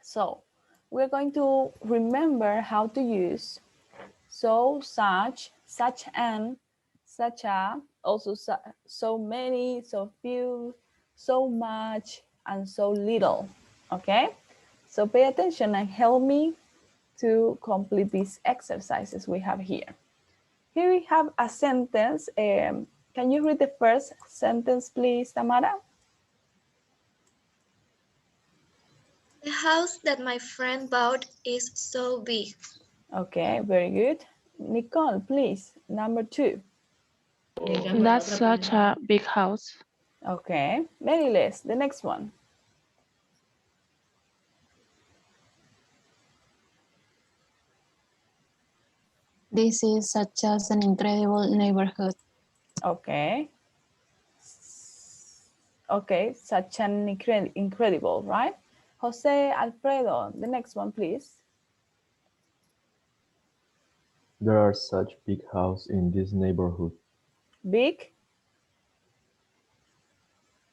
So we're going to remember how to use so, such, such an, such a, also so many, so few, so much, and so little. Okay? So pay attention and help me to complete these exercises we have here. Here we have a sentence. Can you read the first sentence, please, Tamara? The house that my friend bought is so big. Okay, very good. Nicole, please, number 2. That's such a big house. Okay, Mary-Les, the next one. This is such as an incredible neighborhood. Okay. Okay, such an incredible, right? Jose Alfredo, the next one, please. There are such big houses in this neighborhood. Big.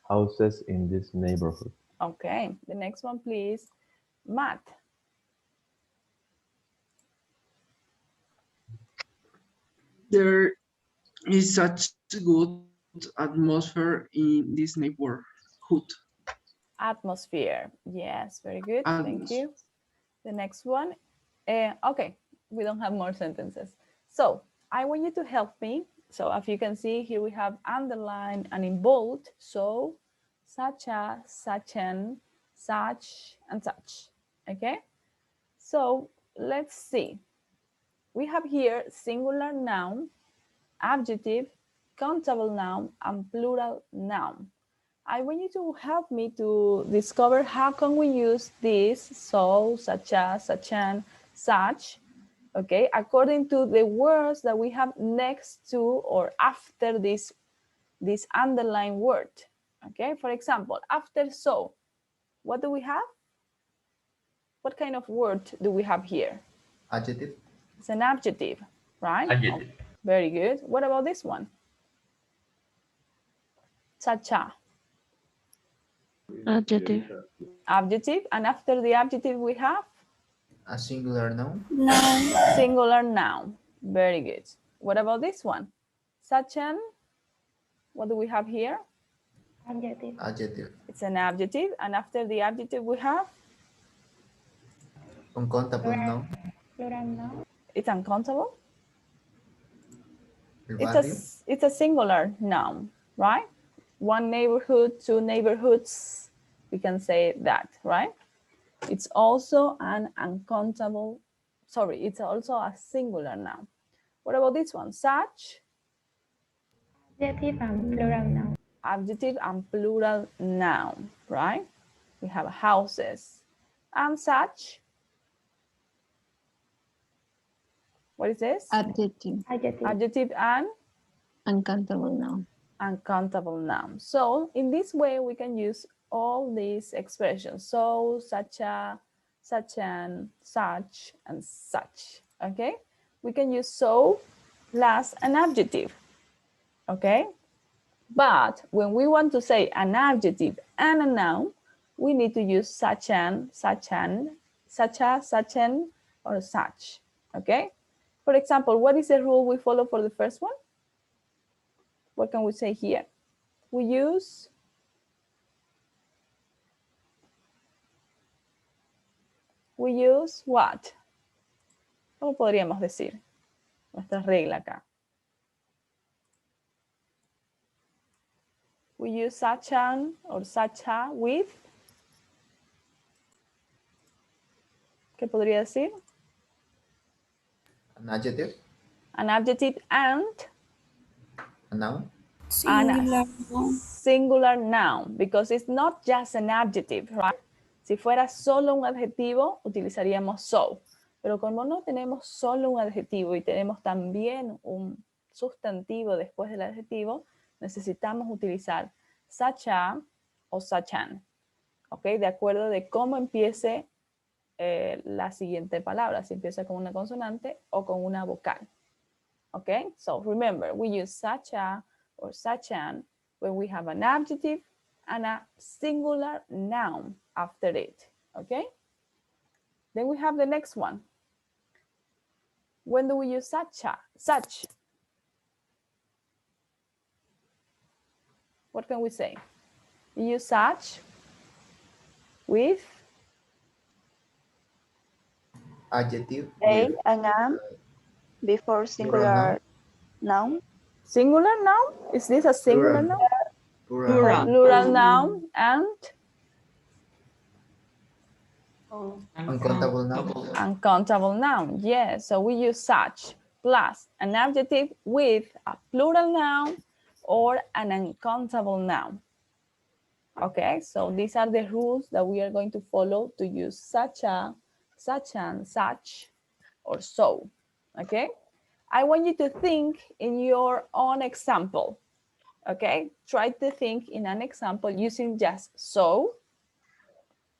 Houses in this neighborhood. Okay, the next one, please. Matt. There is such good atmosphere in this neighborhood. Atmosphere. Yes, very good. Thank you. The next one. Okay, we don't have more sentences. So I want you to help me. So as you can see here, we have underlined and in bold. So such a, such an, such and such. Okay. So let's see. We have here singular noun, adjective, countable noun, and plural noun. I want you to help me to discover how can we use this, so, such as, such an, such, okay, according to the words that we have next to or after this underlined word. Okay, for example, after so, what do we have? What kind of word do we have here? Adjective. It's an adjective, right? Adjective. Oh, very good. What about this one? Such a. Adjective. Adjective, and after the adjective we have? A singular noun. Noun. Singular noun. Very good. What about this one? Such an, what do we have here? Adjective. Adjective. It's an adjective, and after the adjective we have? Uncountable noun. Plural noun. It's uncountable. El barrio. It's a singular noun, right? One neighborhood, two neighborhoods, we can say that, right? It's also an uncountable, sorry, it's also a singular noun. What about this one? Such? Adjective and plural noun. Adjective and plural noun, right? We have houses. And such? What is this? Adjective. Adjective. Adjective and? Uncountable noun. Uncountable noun. So in this way, we can use all these expressions. So, such a, such an, such, and such, okay? We can use so plus an adjective, okay? But when we want to say an adjective and a noun, we need to use such an, such an, such a, such an, or such, okay? For example, what is the rule we follow for the first one? What can we say here? We use what? ¿Cómo podríamos decir? Nuestra regla acá. We use such an or such a with. ¿Qué podría decir? An adjective. An adjective and A noun. Singular noun, because it's not just an adjective, right? Si fuera solo un adjetivo, utilizaríamos so. Pero como no tenemos solo un adjetivo y tenemos también un sustantivo después del adjetivo, necesitamos utilizar such a o such an, ¿ok? De acuerdo de cómo empiece la siguiente palabra, si empieza con una consonante o con una vocal. ¿Ok? So remember, we use such a or such an when we have an adjective and a singular noun after it. ¿Ok? Then we have the next one. When do we use such? What can we say? We use such with Adjective A with and am before plural singular noun. singular noun. Is this a singular Plural. noun? Plural. Plural noun and uncountable noun, uncountable noun. Yes, so we use such plus an adjective with a plural noun or an uncountable noun. Okay, so these are the rules that we are going to follow to use such a, such and such, or so. Okay, I want you to think in your own example. Okay, try to think in an example using just so,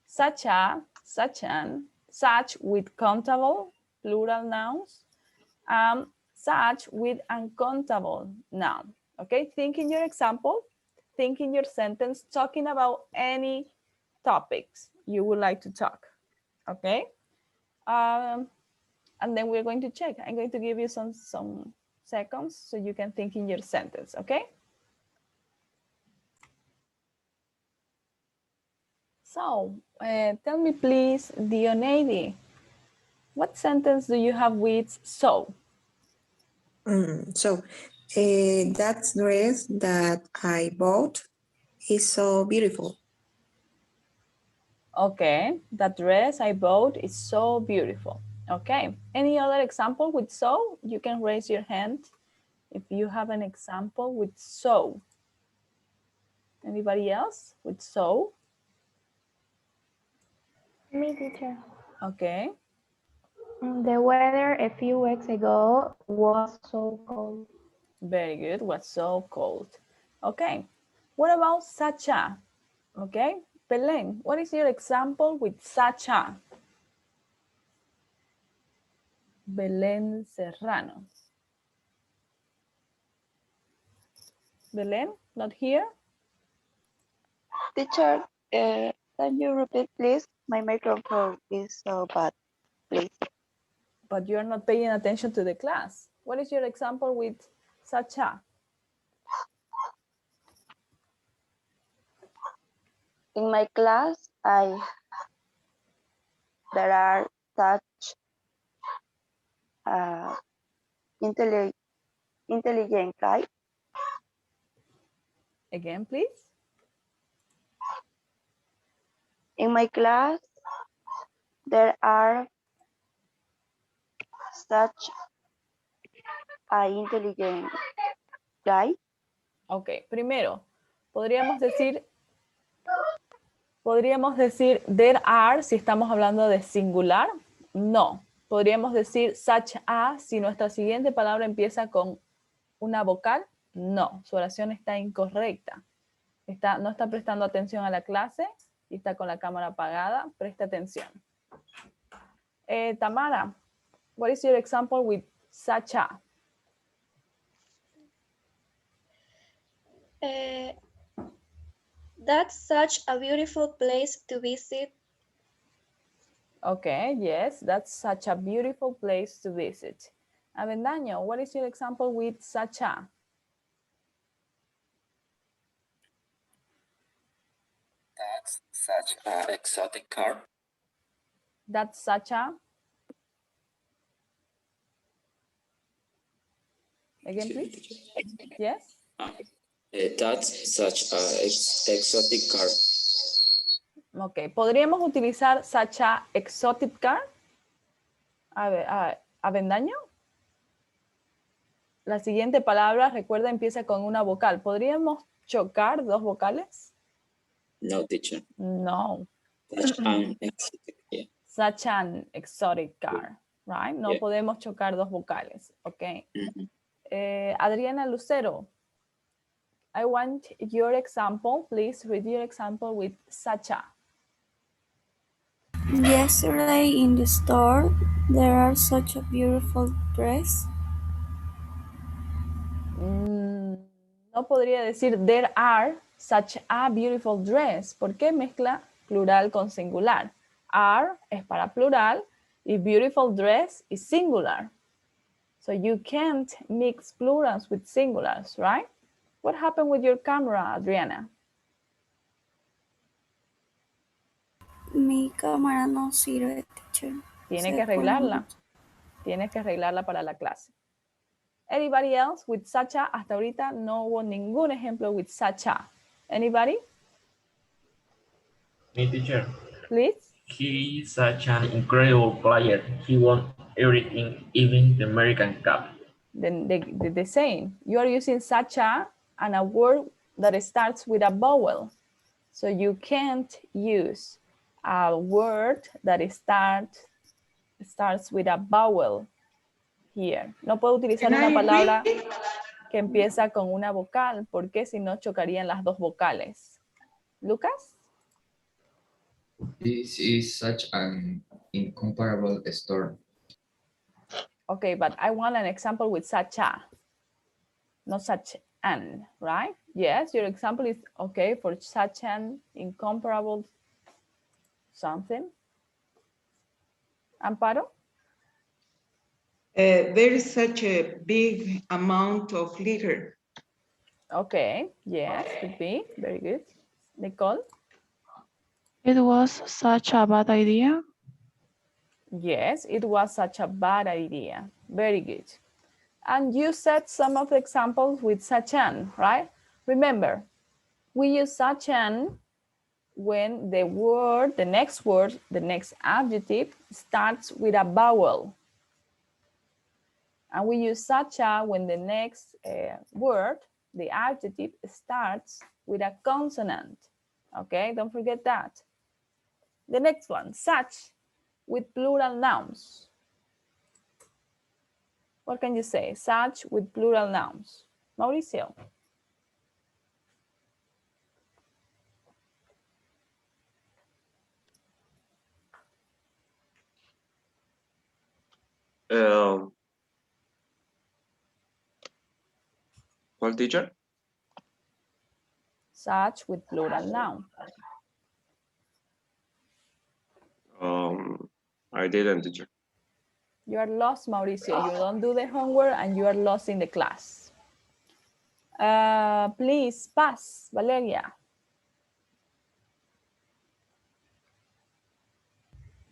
such a, such an, such with countable plural nouns, such with uncountable noun. Okay, think in your example, think in your sentence, talking about any topics you would like to talk. Okay, and then we're going to check. I'm going to give you some seconds so you can think in your sentence. Okay. So tell me please, Dionady, what sentence do you have with so? That dress that I bought is so beautiful. Okay, that dress I bought is so beautiful. Okay, any other example with so? You can raise your hand if you have an example with so. Anybody else with so? Me, teacher. Okay, The weather a few weeks ago was so cold. very good, was so cold. Okay, what about such a? Okay, Belén, what is your example with such a? Belén Serrano. Belén, not here? Teacher, can you repeat, please? My microphone is so bad, please. But you're not paying attention to the class. What is your example with such a? In my class, there are such intelligent guys. Again, please. In my class, there are such intelligent guys. Ok, primero, podríamos decir there are si estamos hablando de singular. No. Podríamos decir such a si nuestra siguiente palabra empieza con una vocal. No, su oración está incorrecta. No está prestando atención a la clase y está con la cámara apagada. Presta atención. Tamara, what is your example with such a? That's such a beautiful place to visit. Okay, yes, that's such a beautiful place to visit. Avendaño, what is your example with such a? That's such an exotic car. That's such a? Again, please. Yes? That's such an exotic car. Ok, ¿podríamos utilizar such a exotic car? Avendaño. La siguiente palabra, recuerda, empieza con una vocal. ¿Podríamos chocar dos vocales? No, teacher. No. Such an exotic, yeah. Such an exotic car, right? No podemos chocar dos vocales, ok. Adriana Lucero, I want your example. Please read your example with such a. Yesterday in the store, there are such a beautiful dress. No podría decir there are such a beautiful dress. ¿Por qué mezcla plural con singular? Are es para plural y beautiful dress is singular. So you can't mix plurals with singulars, right? What happened with your camera, Adriana? Mi cámara no sirve, teacher. Tiene que arreglarla. Tienes que arreglarla para la clase. Anybody else with such a? Hasta ahorita no hubo ningún ejemplo with such a. Anybody? Me, teacher. Please. He is such an incredible player. He won everything, even the American Cup. Then the same. You are using such a and a word that starts with a vowel. So you can't use a word that starts with a vowel here. No puedo utilizar una palabra que empieza con una vocal porque si no chocarían las dos vocales. Lucas? This is such an incomparable store. Okay, but I want an example with such a, not such an, right? Yes, your example is okay for such an incomparable something. Amparo? There is such a big amount of litter. Okay, yes, could be. Very good. Nicole? It was such a bad idea. Yes, it was such a bad idea. Very good. And you said some of the examples with such an, right? Remember, we use such an when the word, the next adjective starts with a vowel. And we use such a when the next word, the adjective, starts with a consonant. Okay, don't forget that. The next one, such with plural nouns. What can you say? Such with plural nouns. Mauricio. ¿Cuál, teacher? Such with plural noun. I didn't, teacher. You are lost, Mauricio. You don't do the homework and you are lost in the class. Please pass, Valeria.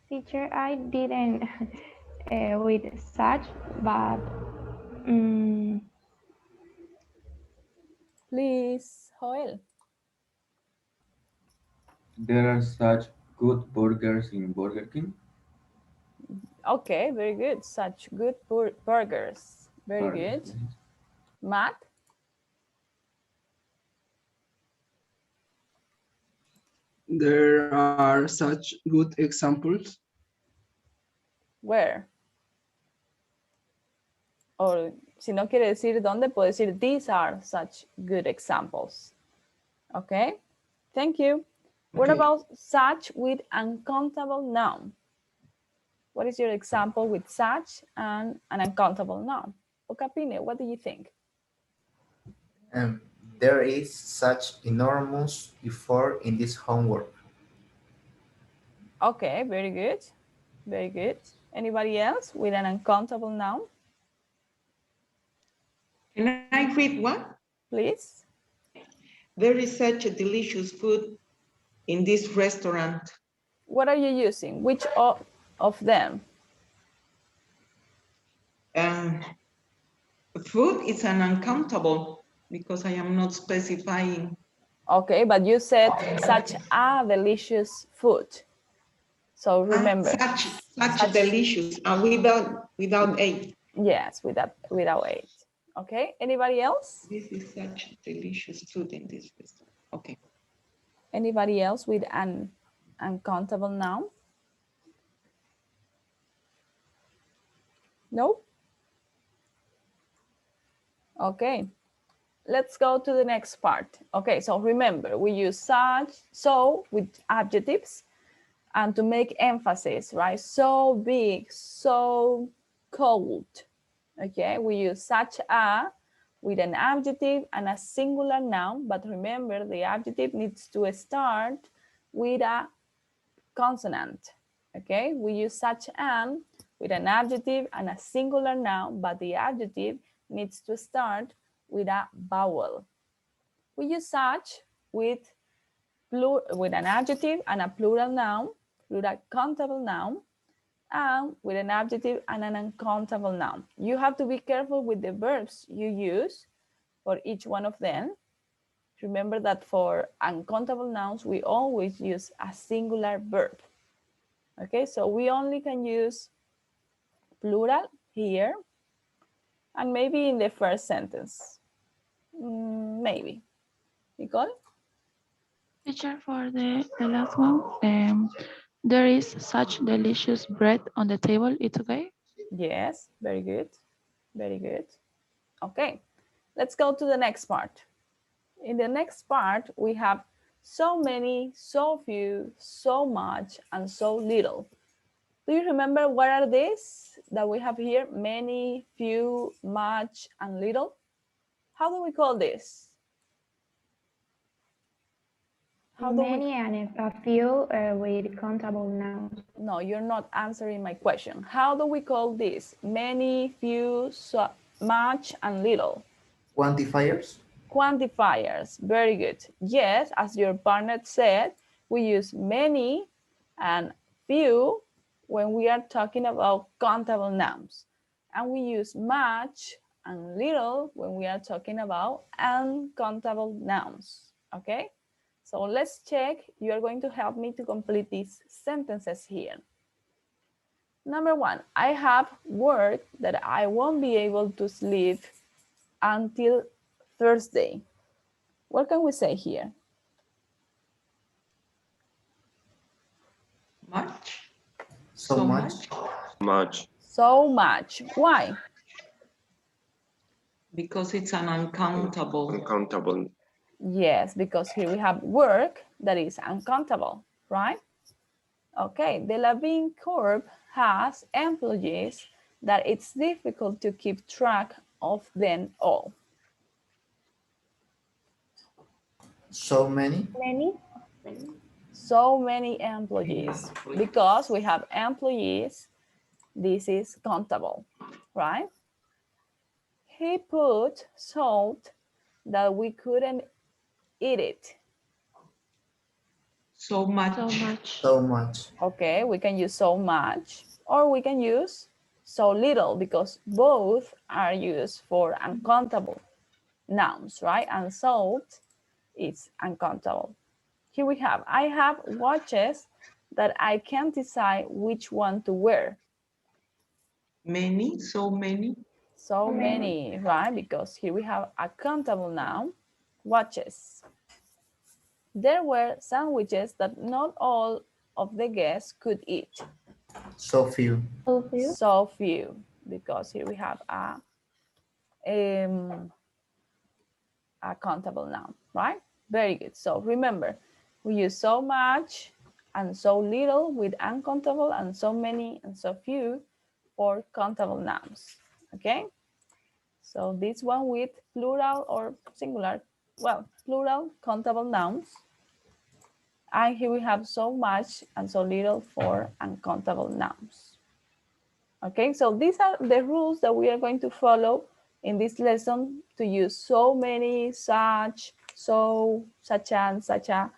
Teacher, I didn't with such, but please, Joel. There are such good burgers in Burger King. Okay, very good. Such good burgers. Very good. Matt? There are such good examples. Where? O si no quiere decir dónde, puede decir these are such good examples. Okay, thank you. What about such with uncountable noun? What is your example with such and an uncountable noun? Okapine, what do you think? There is such enormous effort in this homework. Okay, very good. Very good. Anybody else with an uncountable noun? Can I read one? Please. There is such a delicious food in this restaurant. What are you using? Which of them? Food is an uncountable because I am not specifying. Okay, but you said such a delicious food. So remember. Such delicious, without a. Yes, without a. Okay, anybody else? This is such delicious food in this restaurant. Okay. Anybody else with an uncountable noun? No? Okay, let's go to the next part. Okay, so remember, we use such, so with adjectives and to make emphasis, right? So big, so cold. Okay, we use such a with an adjective and a singular noun, but remember the adjective needs to start with a consonant. Okay, we use such an with an adjective and a singular noun, but the adjective needs to start with a vowel. We use such with an adjective and a plural noun, plural countable noun, and with an adjective and an uncountable noun. You have to be careful with the verbs you use for each one of them. Remember that for uncountable nouns, we always use a singular verb. Okay, so we only can use plural here and maybe in the first sentence. Maybe. Nicole? Teacher, for the last one, there is such delicious bread on the table. It's okay? Yes, very good. Very good. Okay, let's go to the next part. In the next part, we have so many, so few, so much, and so little. Do you remember what are these that we have here? Many, few, much, and little. How do we call this? Many and a few with countable nouns. No, you're not answering my question. How do we call this? Many, few, so much, and little. Quantifiers? Quantifiers, very good. Yes, as your partner said, we use many and few when we are talking about countable nouns. And we use much and little when we are talking about uncountable nouns, okay? So let's check. You are going to help me to complete these sentences here. Number one, I have work that I won't be able to sleep until Thursday. What can we say here? Much. So much. Much. So much. Why? Because it's an uncountable. Uncountable. Yes, because here we have work that is uncountable, right? Okay, the Lavín Corp has employees that it's difficult to keep track of them all. So many. So many employees. Because we have employees, this is countable, right? He put salt that we couldn't eat it. So much. So much. So much. Okay, we can use so much, or we can use so little, because both are used for uncountable nouns, right? And salt is uncountable. Here we have, I have watches that I can't decide which one to wear. Many, so many. So many, right? Because here we have a countable noun, watches. There were sandwiches that not all of the guests could eat. So few. So few, because here we have a countable noun, right? Very good. So remember, we use so much and so little with uncountable, and so many and so few for countable nouns, okay? So this one with plural or singular, well, plural countable nouns. And here we have so much and so little for uncountable nouns. Okay, so these are the rules that we are going to follow in this lesson to use so many, such, so, such and, such a,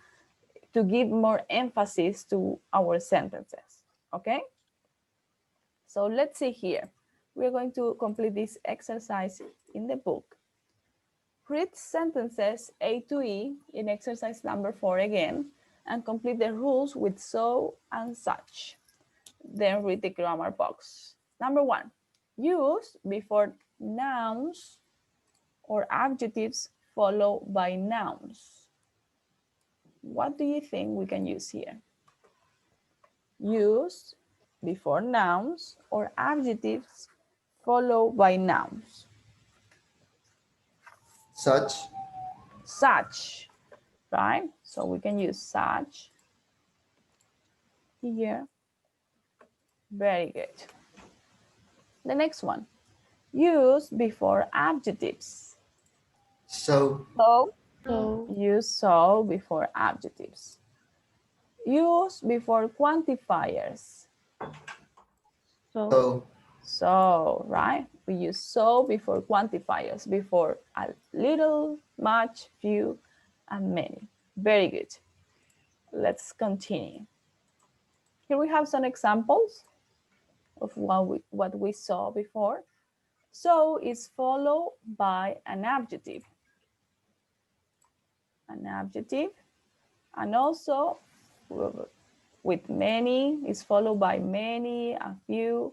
to give more emphasis to our sentences, okay? So let's see here. We're going to complete this exercise in the book. Read sentences A to E in exercise number 4 again, and complete the rules with so and such. Then read the grammar box. Number 1, use before nouns or adjectives followed by nouns. What do you think we can use here? Use before nouns or adjectives followed by nouns. Such. Such, right? So we can use such here. Very good. The next one, use before adjectives. So. Use so before adjectives. Use before quantifiers. So, right? We use so before quantifiers, before a little, much, few, and many. Very good. Let's continue. Here we have some examples of what we saw before. So is followed by an adjective. An adjective. And also with many is followed by many, a few,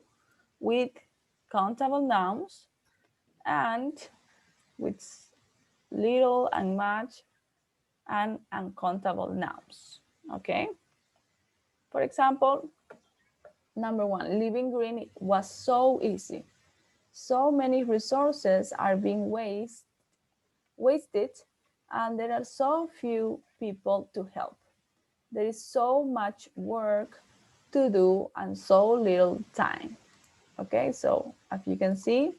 with countable nouns, and with little and much and uncountable nouns. Okay. For example, number one, living green was so easy. So many resources are being wasted, and there are so few people to help. There is so much work to do and so little time. Okay, so as you can see,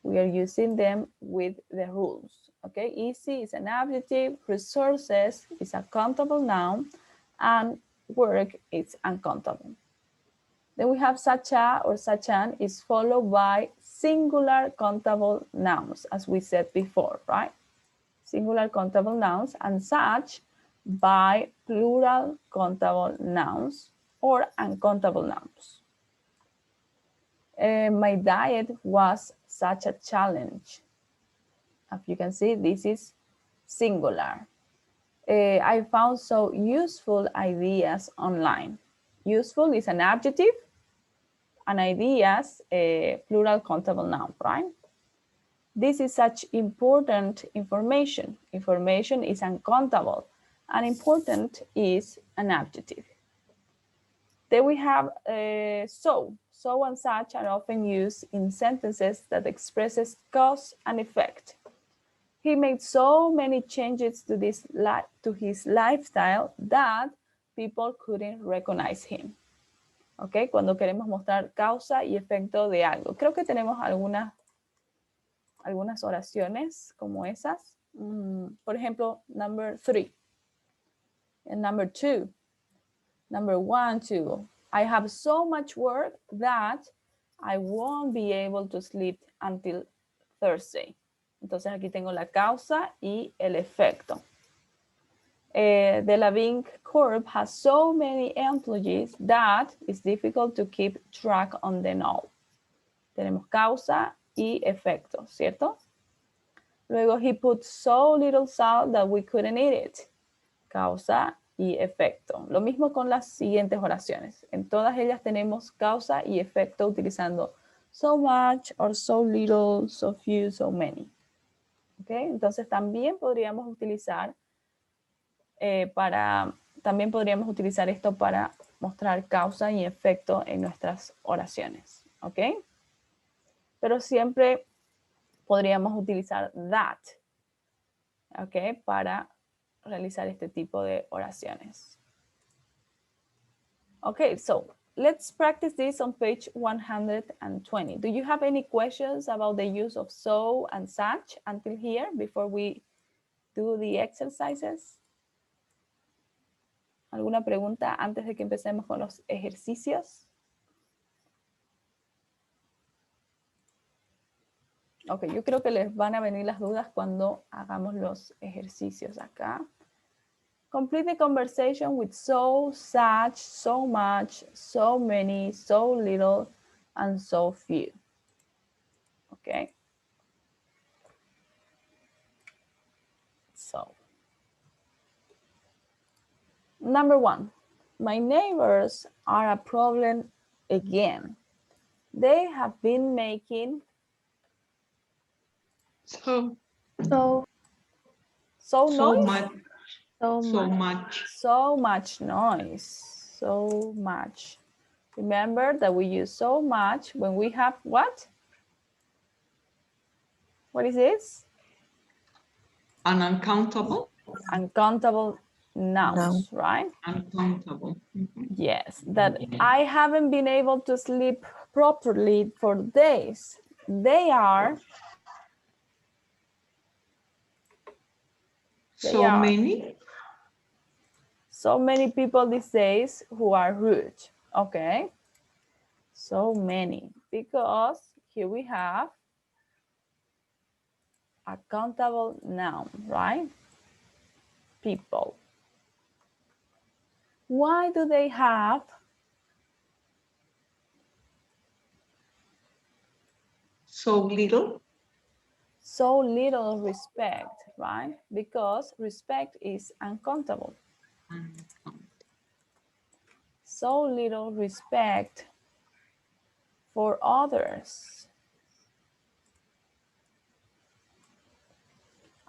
we are using them with the rules. Okay, easy is an adjective, resources is a countable noun, and work is uncountable. Then we have such a or such an is followed by singular countable nouns, as we said before, right? Singular countable nouns, and such by plural countable nouns or uncountable nouns. My diet was such a challenge. As you can see, this is singular. I found so useful ideas online. Useful is an adjective, and ideas, a plural countable noun, right? This is such important information. Information is uncountable, and important is an adjective. Then we have so. So and such are often used in sentences that expresses cause and effect. He made so many changes to his lifestyle that people couldn't recognize him. ¿Ok? Cuando queremos mostrar causa y efecto de algo. Creo que tenemos algunas oraciones como esas. Por ejemplo, number 3. And number 2. Number 1, 2. I have so much work that I won't be able to sleep until Thursday. Entonces aquí tengo la causa y el efecto. The Lavigne Corp has so many employees that it's difficult to keep track on them all. Tenemos causa y efecto, ¿cierto? Luego, he put so little salt that we couldn't eat it. Causa y efecto. Lo mismo con las siguientes oraciones. En todas ellas tenemos causa y efecto utilizando so much or so little, so few, so many. ¿Okay? Entonces también podríamos utilizar esto para mostrar causa y efecto en nuestras oraciones. ¿Ok? Pero siempre podríamos utilizar that. ¿Ok? Para realizar este tipo de oraciones. Okay, so let's practice this on page 120. Do you have any questions about the use of so and such until here before we do the exercises? ¿Alguna pregunta antes de que empecemos con los ejercicios? Ok, yo creo que les van a venir las dudas cuando hagamos los ejercicios acá. Complete the conversation with so, such, so much, so many, so little, and so few. Okay. So, number 1, my neighbors are a problem again. They have been making So noise? much. So much noise. So much. Remember that we use so much when we have what? What is this? An uncountable? Uncountable nouns, right? Uncountable. Yes, that I haven't been able to sleep properly for days. They are many? So many people these days who are rude. Okay. So many, because here we have a countable noun, right? People. Why do they have So little. so little respect, right? Because respect is uncountable. So little respect for others.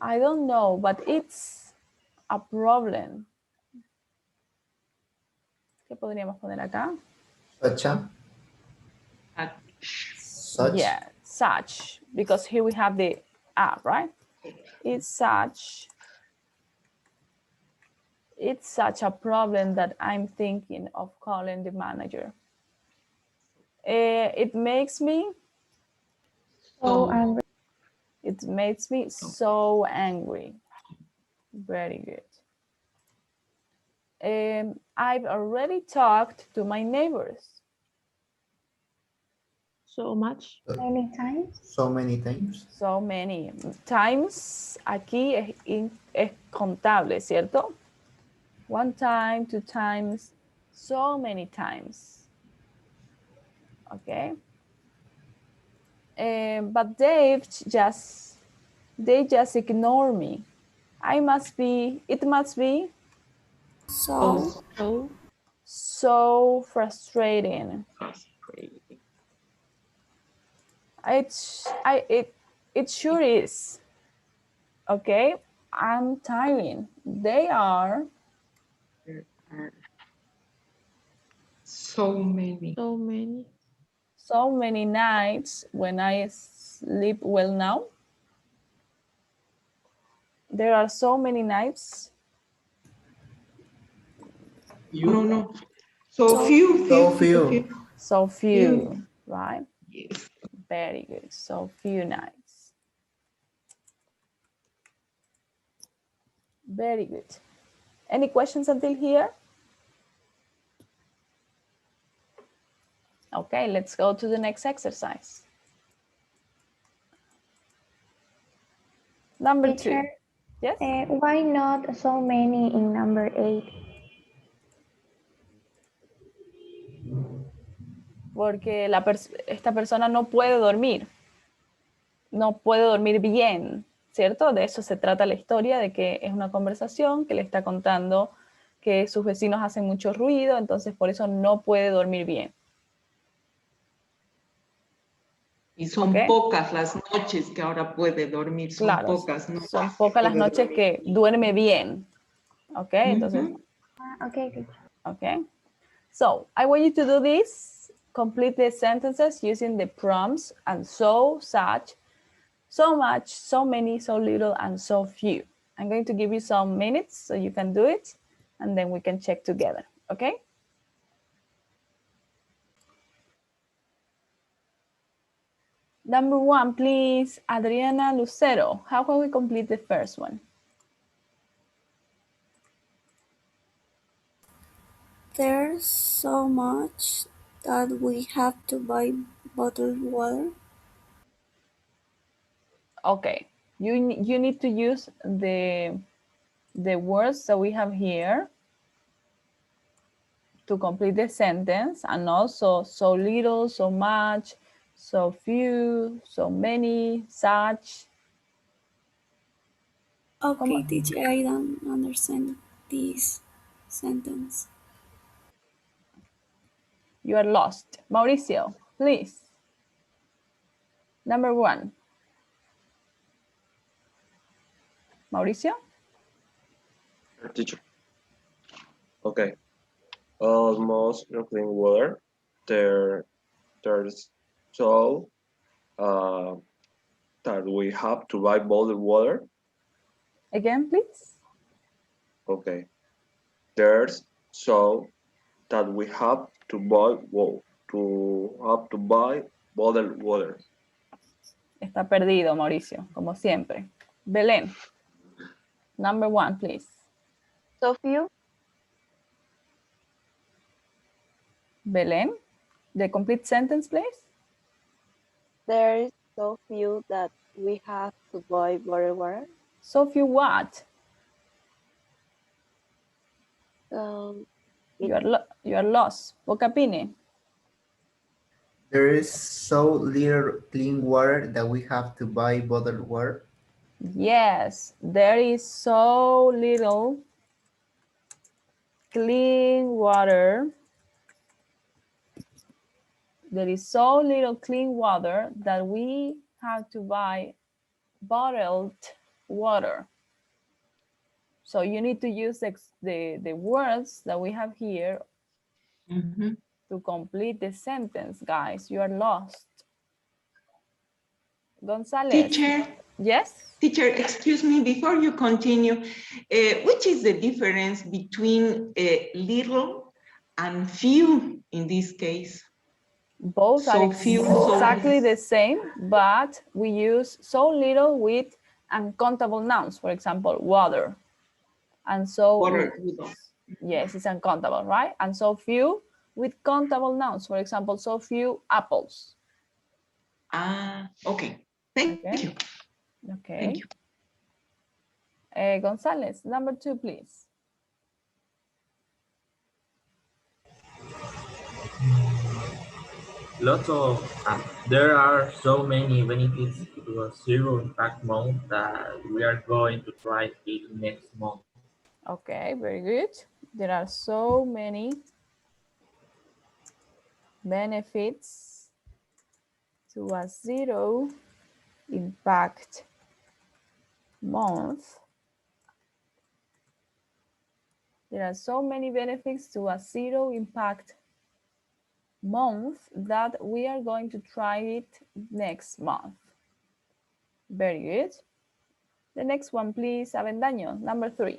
I don't know, but it's a problem. ¿Qué podríamos poner acá? Such. Yeah, such, because here we have the a, right? It's such a problem that I'm thinking of calling the manager. It makes me So angry. It makes me so angry. Very good. I've already talked to my neighbors. So much. Many times. So many times. So many times. Aquí es contable, ¿cierto? One time, two times, so many times. Okay. But they just ignore me. It must be so frustrating. It sure is. Okay, I'm tiring. There are so many nights when I sleep well now. There are so many nights. No. So few. So few, right? Yes. Very good. So few nights. Very good. Any questions until here? Okay, let's go to the next exercise. Number Teacher, 2. Yes. Why not so many in number 8? Porque esta persona no puede dormir. No puede dormir bien, ¿cierto? De eso se trata la historia, de que es una conversación que le está contando que sus vecinos hacen mucho ruido, entonces por eso no puede dormir bien. Y son pocas las noches que ahora puede dormir, son claro, pocas noches. son pocas las noches que duerme bien. Ok, entonces. Okay. Okay. So I want you to do this. Complete the sentences using the prompts and so, such, so much, so many, so little, and so few. I'm going to give you some minutes so you can do it, and then we can check together, okay? Number 1, please, Adriana Lucero. How can we complete the first one? There's so much that we have to buy bottled water. Okay, you need to use the words that we have here to complete the sentence, and also so little, so much, so few, so many, such. Okay, teacher, I don't understand this sentence. You are lost. Mauricio, please. Number 1. Mauricio? Teacher. Okay. Almost clean water. There's so that we have to buy bottled water. Again, please. Okay. There's so that we have to buy bottled water. Está perdido, Mauricio, como siempre. Belén. Number 1, please. So few. Belén, The complete sentence, please. There is so few that we have to buy bottled water. So few what? You are lost. Vocapine. There is so little clean water that we have to buy bottled water. Yes, there is so little clean water. There is so little clean water that we have to buy bottled water. So you need to use the words that we have here to complete the sentence, guys. You are lost. Gonzalez. Teacher. Yes? Teacher, excuse me, before you continue, which is the difference between little and few in this case? Both so are few, exactly the same, but we use so little with uncountable nouns. For example, water. And so, water. Yes, it's uncountable, right? And so few with countable nouns. For example, so few apples. Ah, okay. Thank you. Okay. Thank you. Gonzalez, number 2, please. There are so many benefits to a zero impact month that we are going to try it next month. Okay, very good. There are so many benefits to a zero impact month. There are so many benefits to a zero impact month that we are going to try it next month. Very good. The next one, please, Avendaño, number 3.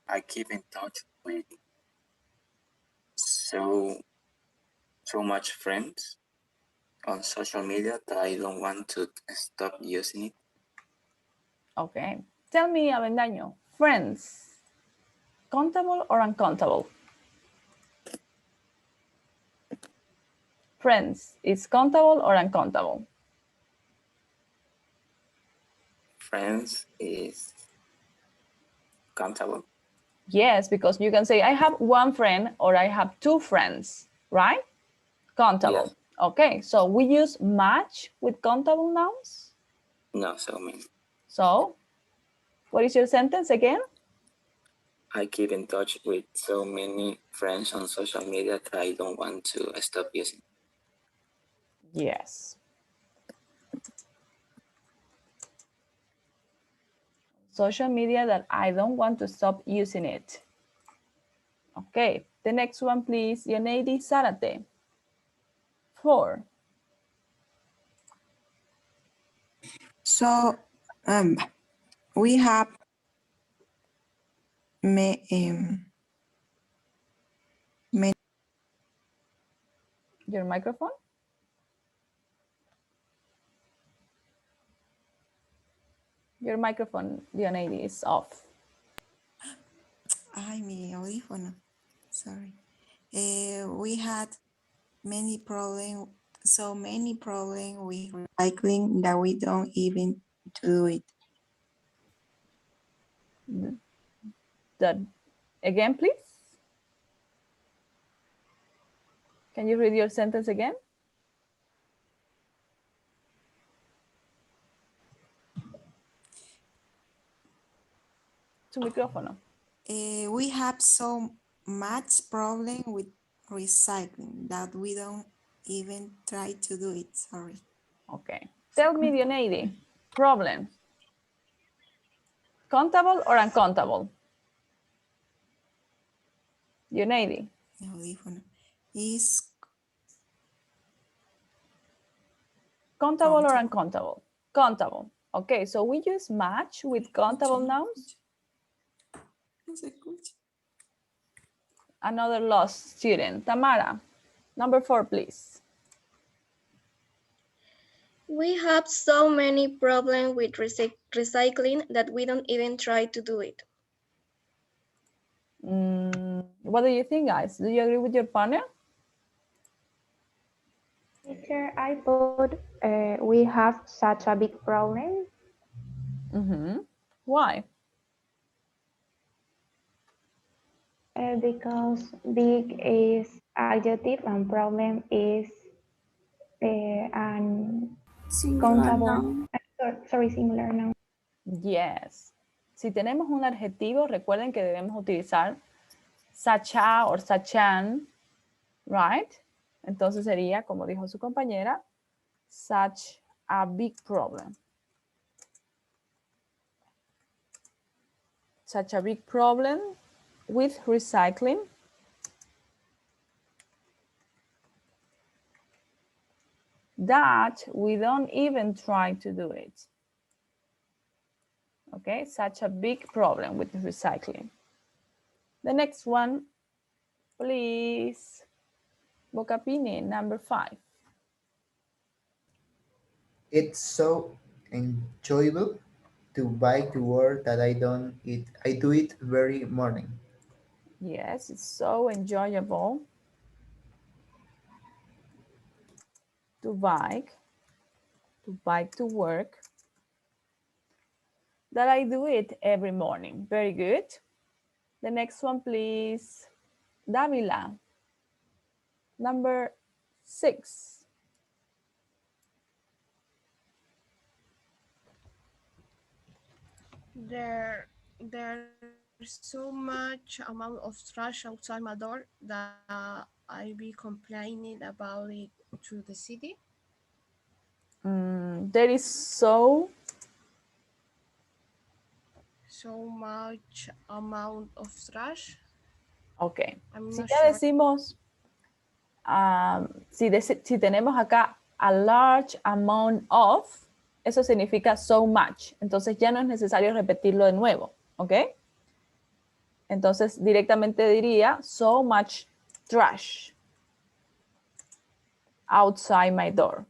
I keep in touch with so much friends on social media that I don't want to stop using it. Okay. Tell me, Avendaño, friends, countable or uncountable? Friends, is countable or uncountable? Friends is countable. Yes, because you can say, I have one friend or I have 2 friends, right? Countable. Yeah. Okay, so we use much with countable nouns? No, so many. So, what is your sentence again? I keep in touch with so many friends on social media that I don't want to stop using. Yes. Social media that I don't want to stop using it. Okay, the next one, please. Yoneidi Zarate. 4. So we have Your microphone? Your microphone, Yoneidi, is off. Ay, mi audífono. Sorry. We had so many problems with recycling that we don't even do it. That again, please. Can you read your sentence again? Tu micrófono. We have so much problem with recycling that we don't even try to do it. Sorry. Okay. Tell me, Dioneide, problem. Countable or uncountable? Dioneide. Is countable or uncountable? Countable. Okay, so we use much with countable nouns. Another lost student. Tamara, number 4, please. We have so many problems with recycling that we don't even try to do it. What do you think, guys? Do you agree with your partner? Teacher, I put we have such a big problem. Why? Because big is adjective and problem is an Singular countable. noun. Sorry, singular noun. Yes. Si tenemos un adjetivo, recuerden que debemos utilizar such a or such an, right? Entonces sería, como dijo su compañera, such a big problem. Such a big problem with recycling. That we don't even try to do it. Okay, such a big problem with recycling. The next one, please. Vocabini, number 5. It's so enjoyable to bike to work that I do it very morning. Yes, it's so enjoyable to bike to work that I do it every morning. Very good. The next one, please. Davila, number 6. There's so much amount of trash outside my door that I be complaining about it to the city. There is so much amount of trash. Ok. I'm Si not ya sure. decimos, si tenemos acá a large amount of, eso significa so much. Entonces ya no es necesario repetirlo de nuevo. ¿Ok? Entonces directamente diría so much trash outside my door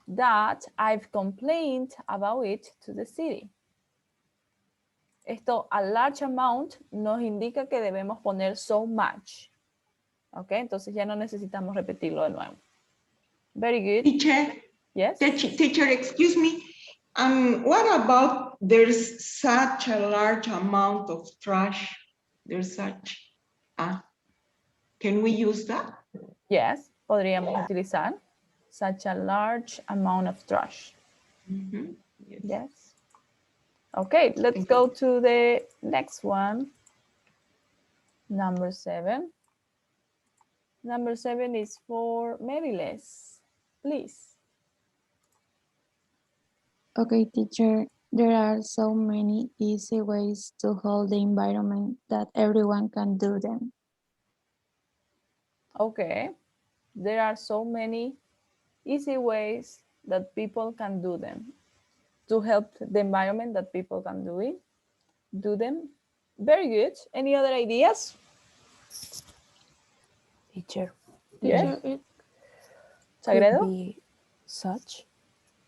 that I've complained about it to the city. Esto, a large amount, nos indica que debemos poner so much. ¿Ok? Entonces ya no necesitamos repetirlo de nuevo. Very good. Teacher. Yes. Teacher, excuse me. What about there's such a large amount of trash? There's such a. Can we use that? Yes, podríamos utilizar such a large amount of trash. Yes. Okay, let's go to the next one. Number 7. Number 7 is for Maryles. Please. Okay, teacher. There are so many easy ways to help the environment that everyone can do them. Okay. There are so many easy ways that people can do them. To help the environment that people can do them. Very good. Any other ideas? Teacher. Yes. It Sagredo? could be such.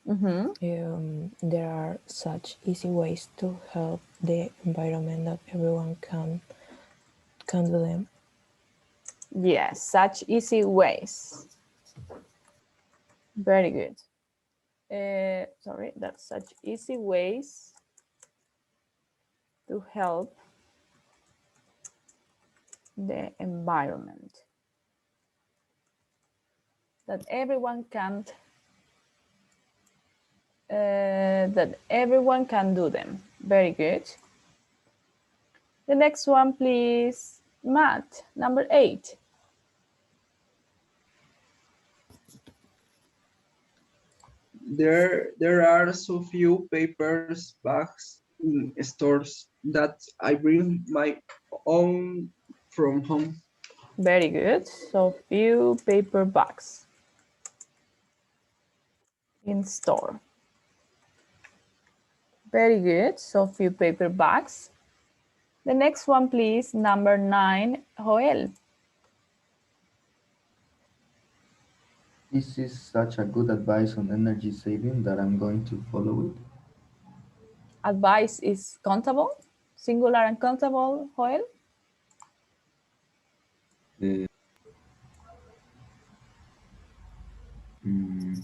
There are such easy ways to help the environment that everyone can do them. Yes, such easy ways. Very good. Sorry, that's such easy ways to help the environment that everyone can do them. Very good. The next one, please. Matt, number 8. There are so few papers bags in stores that I bring my own from home. Very good. So few paper bags in store. Very good. So few paper bags. The next one, please. Number 9, Joel. This is such a good advice on energy saving that I'm going to follow it. Advice is countable, singular and countable, Joel? Uh, mm,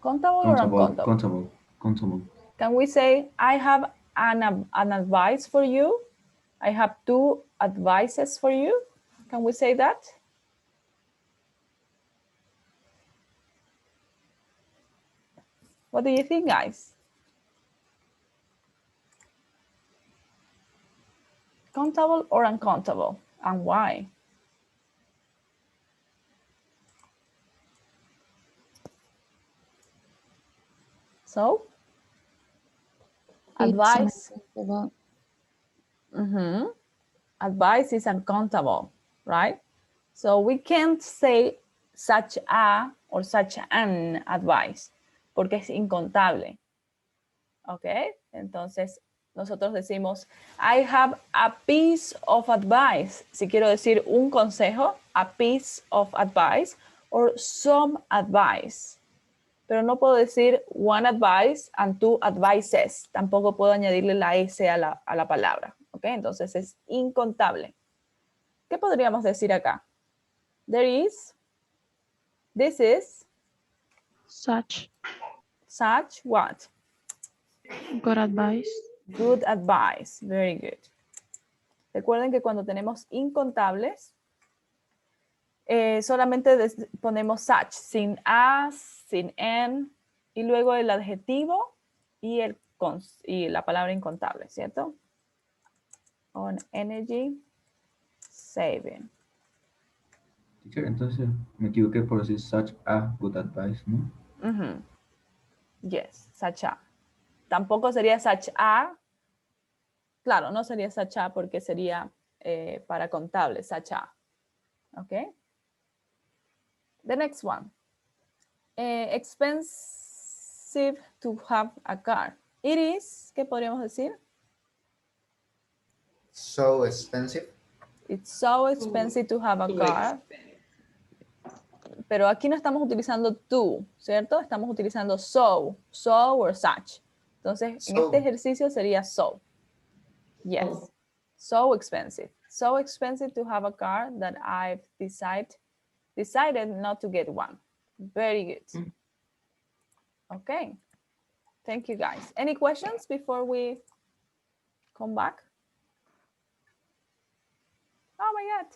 Countable or countable, uncountable? countable, countable. Can we say, I have an advice for you? I have 2 advices for you. Can we say that? What do you think, guys? Countable or uncountable, and why? So, advice. Advice is uncountable, right? So we can't say such a or such an advice porque es incontable. ¿Ok? Entonces, nosotros decimos, I have a piece of advice. Si quiero decir un consejo, a piece of advice, or some advice. Pero no puedo decir one advice and 2 advices. Tampoco puedo añadirle la S a la palabra. ¿Ok? Entonces es incontable. ¿Qué podríamos decir acá? There is, this is, Such what? good advice. Good advice. Very good. Recuerden que cuando tenemos incontables, solamente ponemos such, sin as, sin en, y luego el adjetivo y la palabra incontable, ¿cierto? On energy saving. Teacher, entonces me equivoqué por decir such a good advice, ¿no? Yes, such a. Tampoco sería such a. Claro, no sería such a porque sería para contable, such a. Okay. The next one. Expensive to have a car. It is, ¿qué podríamos decir? So expensive. It's so expensive to have a car. Pero aquí no estamos utilizando to, ¿cierto? Estamos utilizando so or such. Entonces, en este ejercicio sería so. Yes. So expensive. So expensive to have a car that I've decided not to get one. Very good. Okay. Thank you, guys. Any questions before we come back? Oh my God.